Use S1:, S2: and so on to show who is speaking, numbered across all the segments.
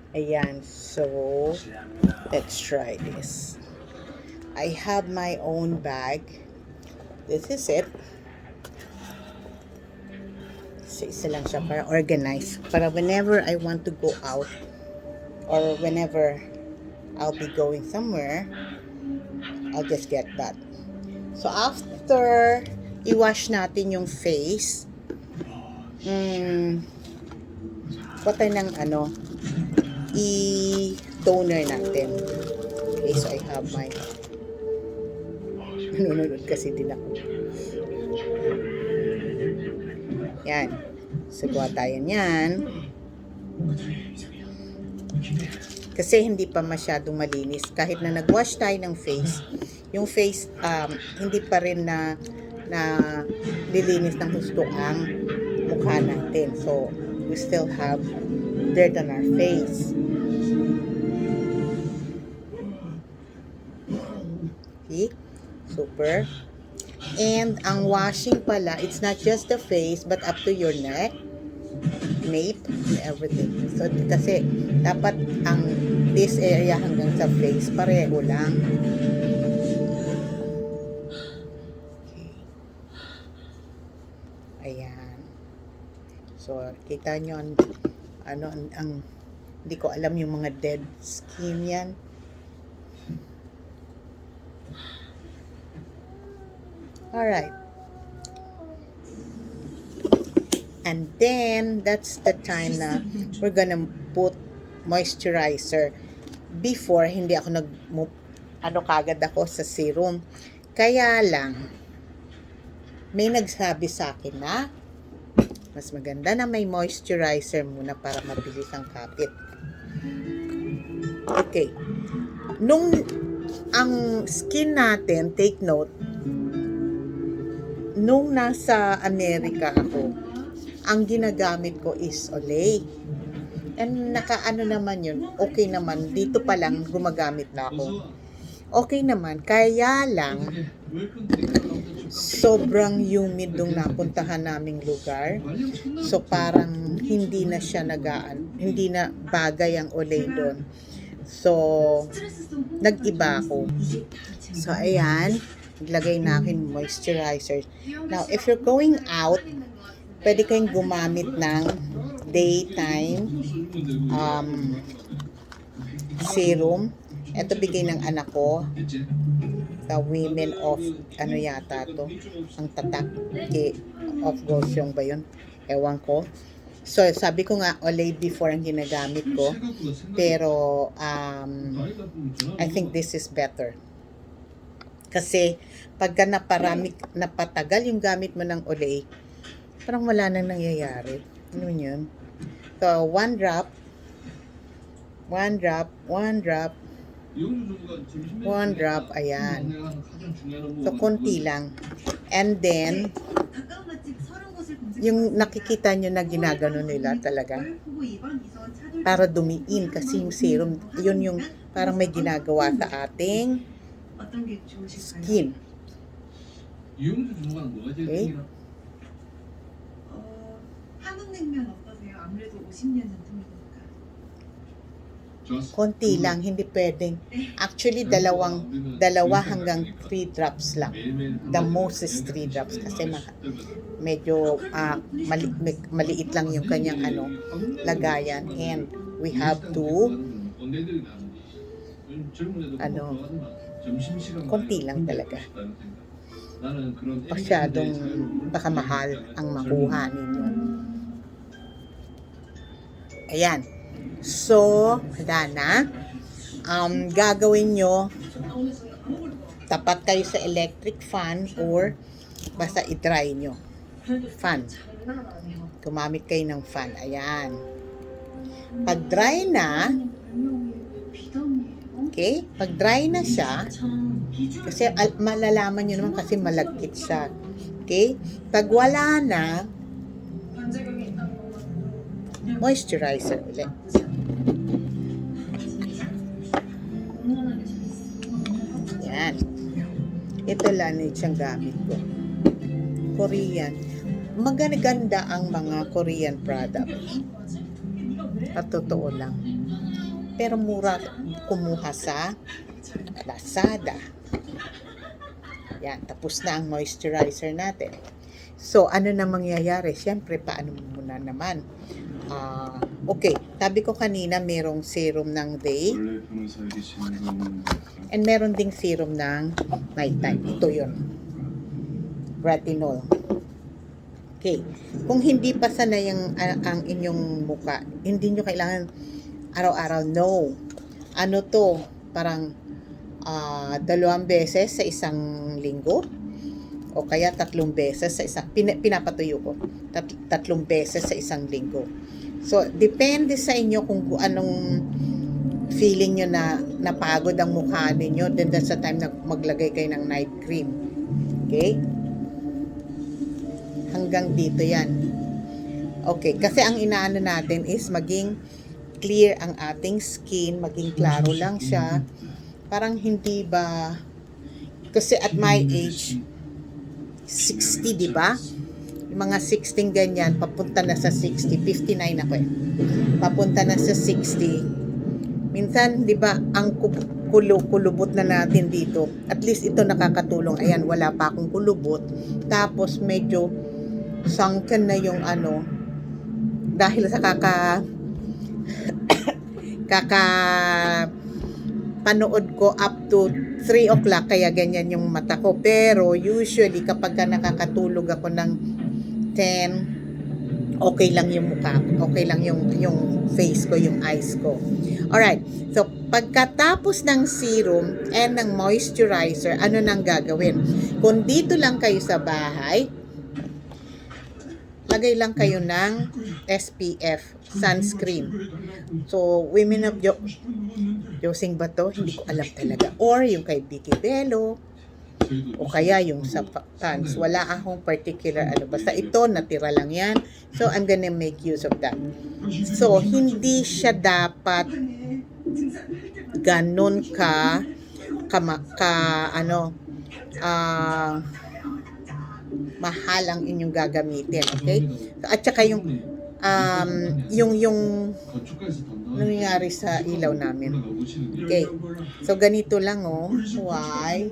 S1: Ayan, so let's try this. I have my own bag. This is it. So, isa lang siya para organize. Para whenever I want to go out or whenever I'll be going somewhere, I'll just get that. So, after i-wash natin yung face, patay ng i-toner natin. Okay, so I have my nanonood kasi din ako. Yan. So, gawa tayo niyan. Kasi hindi pa masyadong malinis. Kahit na nag-wash tayo ng face, yung face hindi pa rin na lilinis ng gusto ang mukha natin. So, we still have dirt on our face. Okay? Super. And ang washing pala, it's not just the face, but up to your neck, nape, everything. So, kasi dapat ang this area hanggang sa face, pareho lang. Okay. Ayan. So, kita nyo ang hindi ko alam yung mga dead skin yan. Alright. And then, that's the time na we're gonna put moisturizer. Before, hindi ako kagad ako sa serum. Kaya lang, may nagsabi sa akin na mas maganda na may moisturizer muna para mabilis ang kapit. Okay. Nung ang skin natin, take note, nung nasa Amerika ako, ang ginagamit ko is Olay. And nakaano naman yun, okay naman. Dito pa lang gumagamit na ako. Okay naman, kaya lang sobrang humid nung napuntahan naming lugar. So parang hindi na siya hindi na bagay ang Olay doon. So nag-iba ako. So ayan, naglagay na akin moisturizer. Now, if you're going out, pwede kayong gumamit ng daytime serum. Ito bigay ng anak ko. The Women of, yata to? Ang tatak. Of Gosyong ba yun? Ewan ko. So, sabi ko nga, Olay before ang ginagamit ko. Pero, I think this is better. Kasi, pagka napatagal yung gamit mo ng Olay, parang wala nang nangyayari. Ano yun? So, one drop, ayan. So, konti lang. And then, yung nakikita nyo na ginagano nila talaga, para dumiin. Kasi yung serum, yun yung parang may ginagawa sa ating skin. Okay? 한국냉면 어떠세요? 아무래도 50년 전통이니까. konti lang, hindi pwedeng. Actually, dalawa hanggang 3 drops lang. The most is 3 drops kasi medyo maliit lang yung kanyang lagayan. And we have to konti lang talaga. Masyadong baka mahal ang makuha ninyo. Ayan. So, wala na. Gagawin nyo, tapat kayo sa electric fan or basta i-dry nyo. Fan. Gumamit kayo ng fan. Ayan. Pag dry na, okay? Pag dry na siya, kasi malalaman nyo naman kasi malagkit siya. Okay? Pag wala na, moisturizer ulit. Yan. Ito lang siyang gamit ko. Korean. Maganda ang mga Korean products. At totoo lang. Pero mura kumuha sa Lazada. Yan, tapos na ang moisturizer natin. So, ano na mangyayari? Siyempre, paano muna naman? Okay, sabi ko kanina, merong serum ng day. And meron ding serum ng nighttime. Ito yun. Retinol. Okay. Kung hindi pa sanay ang inyong muka, hindi nyo kailangan araw-araw. No. Ano to? Parang 2 beses sa isang linggo. O kaya 3 beses sa isang, pinapatuyo ko. 3 beses sa isang linggo. So, depende sa inyo kung anong feeling nyo na napagod ang mukha ninyo. Then that's the time na maglagay kayo ng night cream. Okay? Hanggang dito yan. Okay, kasi ang inaano natin is maging clear ang ating skin, maging klaro lang siya. Parang hindi ba, kasi at my age, 60, di ba? Yung mga 16 ganyan, papunta na sa 60, 59 ako eh. Papunta na sa 60. Minsan, di ba, ang kulubot na natin dito, at least ito nakakatulong. Ayan, wala pa akong kulubot. Tapos medyo sunken na yung ano, dahil sa panood ko up to 3 o'clock, kaya ganyan yung mata ko. Pero usually kapag nakakatulog ako ng 10, okay lang yung mukha ko, okay lang yung face ko, yung eyes ko. Alright, so pagkatapos ng serum and ng moisturizer, ano nang gagawin? Kung dito lang kayo sa bahay, lagay lang kayo ng SPF, sunscreen. So, women of Josing ba to? Hindi ko alam talaga. Or yung kay Vicky Bello, o kaya yung sa pants. Wala akong particular ano. Basta ito, natira lang yan. So, I'm gonna make use of that. So, hindi siya dapat ganun mahal ang inyong gagamitin, okay? At saka yung nangyayari sa ilaw namin. Okay. So ganito lang why?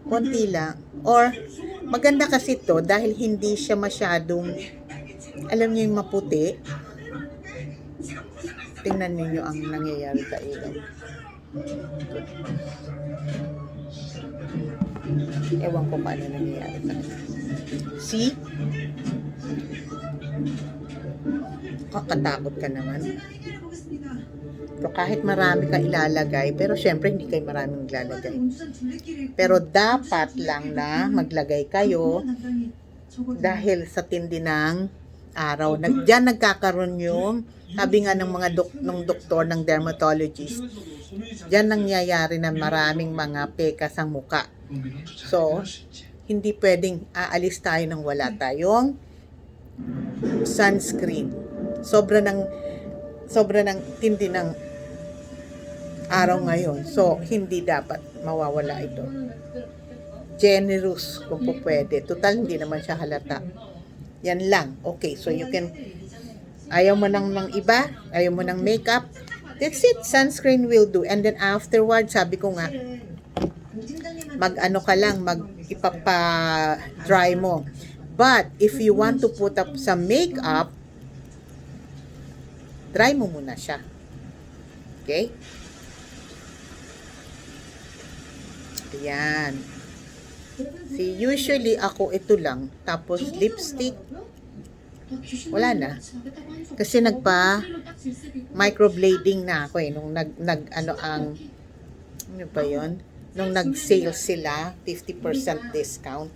S1: Konti lang. Or maganda kasi to dahil hindi siya masyadong, alam niyo yung maputi. Tingnan niyo ang nangyayari sa ilaw. Ewan ko paano nangyayari sa kanya. See? Kakatakot ka naman. So, kahit marami ka ilalagay, pero syempre hindi kayo maraming ilalagay. Pero dapat lang na maglagay kayo dahil sa tindi ng araw. Diyan nagkakaroon yung, sabi nga ng mga doktor, ng dermatologist, diyan nangyayari na maraming mga pekas ang muka. So, hindi pwedeng aalis tayo nang wala tayong sunscreen. Sobra ng tindi ng araw ngayon. So, hindi dapat mawawala ito. Generous kung po pwede. Total, hindi naman siya halata. Yan lang. Okay, so you can, ayaw mo ng iba, ayaw mo ng makeup, that's it. Sunscreen will do. And then afterwards, sabi ko nga, mag-ano ka lang, ipapa-dry mo. But, if you want to put up some makeup, dry mo muna siya. Okay? Ayan. See, usually ako ito lang. Tapos, lipstick. Wala na. Kasi microblading na ako nung ano ba yun? Nung nag-sale sila, 50% discount.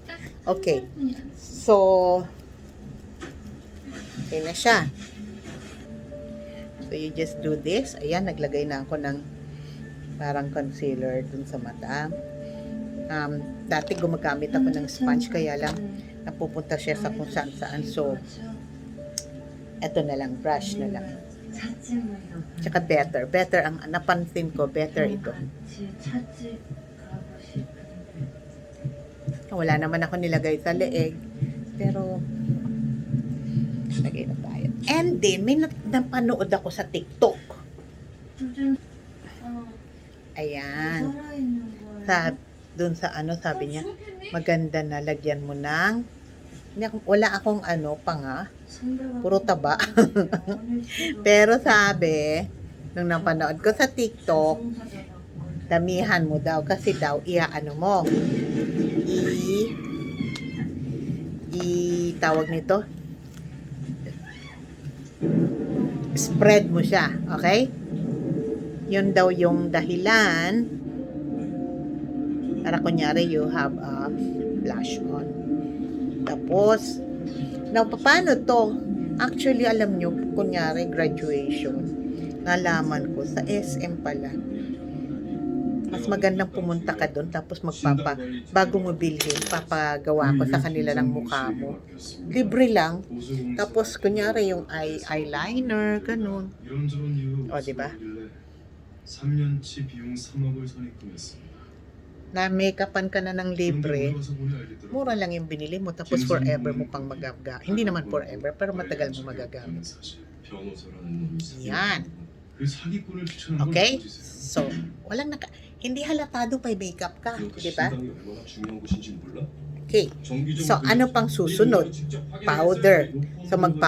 S1: Okay. So, okay na siya. So, you just do this. Ayan, naglagay na ako ng parang concealer dun sa mata. Dati gumagamit ako ng sponge, kaya lang napupunta siya sa kung saan. So, eto na lang, brush na lang. Tsaka better ang napansin ko, better ito. Wala naman ako nilagay sa leeg, pero lagay na tayo. And then may napanood ako sa TikTok. Ayan. Doon sa ano, sabi niya, maganda na lagyan mo ng, wala akong ano, panga, puro taba. Pero sabi, nung napanood ko sa TikTok, damihan mo daw, kasi daw, iaano mo, tawag nito, spread mo siya, okay? Yun daw yung dahilan para kunyari you have a blush on. Tapos, now, paano to? Actually, alam nyo, kunyari graduation, nalaman ko sa SM pala. Mas magandang pumunta ka doon, tapos bago mo bilhin, papagawa ko sa kanila ng mukha mo. Libre lang. Tapos, kunyari yung eyeliner, ganun. O, diba?
S2: 3년치 비용 3억을 선입금했습니다.
S1: Na make-upan ka na ng libre, mura lang yung binili mo, tapos forever mo pang magagamit. Hindi naman forever, pero matagal mo magagamit. Yan. Okay? So, hindi halatado pa makeup ka, di ba? Okay. So, ano pang susunod? Powder. So,